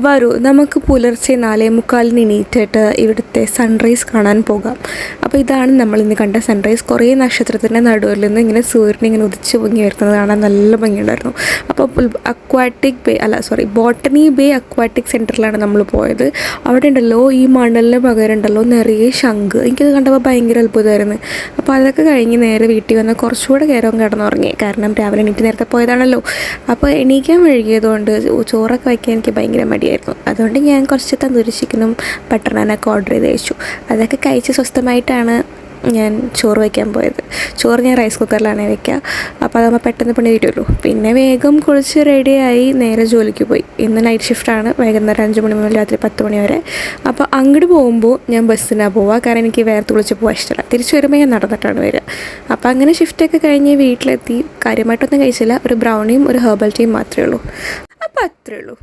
വരൂ നമുക്ക് പുലർച്ചെ 4:45 എണീറ്റിട്ട് ഇവിടുത്തെ സൺറൈസ് കാണാൻ പോകാം. അപ്പോൾ ഇതാണ് നമ്മളിന്ന് കണ്ട സൺറൈസ്. കുറേ നക്ഷത്രത്തിൻ്റെ നടുവിൽ നിന്ന് ഇങ്ങനെ സൂര്യൻ ഇങ്ങനെ ഉദിച്ച് പൊങ്ങി വരുന്നത് കാണാൻ നല്ല ഭംഗിയുണ്ടായിരുന്നു. അപ്പോൾ ബോട്ടണി ബേ അക്വാട്ടിക് സെൻറ്ററിലാണ് നമ്മൾ പോയത്. അവിടെ ഉണ്ടല്ലോ ഈ മണലിന് പകരം ഉണ്ടല്ലോ നിറയെ ശംഖ്. എനിക്കത് കണ്ടപ്പോൾ ഭയങ്കര അത്ഭുതമായിരുന്നു. അപ്പോൾ അതൊക്കെ കഴിഞ്ഞ് നേരെ വീട്ടിൽ വന്ന് കുറച്ചുകൂടെ നേരം കിടന്നുറങ്ങി. കാരണം രാവിലെ എണീറ്റ് നേരത്തെ പോയതാണല്ലോ. അപ്പോൾ എണീക്കാൻ വൈകിയതുകൊണ്ട് ചോറൊക്കെ വയ്ക്കാൻ എനിക്ക് ഭയങ്കര മടിയായിരുന്നു. അതുകൊണ്ട് ഞാൻ കുറച്ച് തന്തൂരി ചിക്കനും ബട്ടർ നാനൊക്കെ ഓർഡർ ചെയ്ത് കഴിച്ചു. അതൊക്കെ കഴിച്ച് സ്വസ്ഥമായിട്ടാണ് ഞാൻ ചോറ് വയ്ക്കാൻ പോയത്. ചോറ് ഞാൻ റൈസ് കുക്കറിലാണ് വയ്ക്കുക. അപ്പോൾ അതാകുമ്പോൾ പെട്ടെന്ന് പണി തീരുമല്ലോ. പിന്നെ വേഗം കുളിച്ച് റെഡിയായി നേരെ ജോലിക്ക് പോയി. ഇന്ന് നൈറ്റ് ഷിഫ്റ്റാണ്, വൈകുന്നേരം 5 മണി മുതൽ രാത്രി 10 മണി വരെ. അപ്പോൾ അങ്ങോട്ട് പോകുമ്പോൾ ഞാൻ ബസ്സിനാണ് പോവുക, കാരണം എനിക്ക് വേർത്ത് കുളിച്ച് പോകാൻ ഇഷ്ടമല്ല. തിരിച്ച് വരുമ്പോൾ ഞാൻ നടന്നിട്ടാണ് വരിക. അപ്പോൾ അങ്ങനെ ഷിഫ്റ്റൊക്കെ കഴിഞ്ഞ് വീട്ടിലെത്തി. കാര്യമായിട്ടൊന്നും കഴിച്ചില്ല, ഒരു ബ്രൗണിയും ഒരു ഹെർബൽ ടീയും മാത്രമേ ഉള്ളൂ. അപ്പോൾ അത്രയേ ഉള്ളൂ.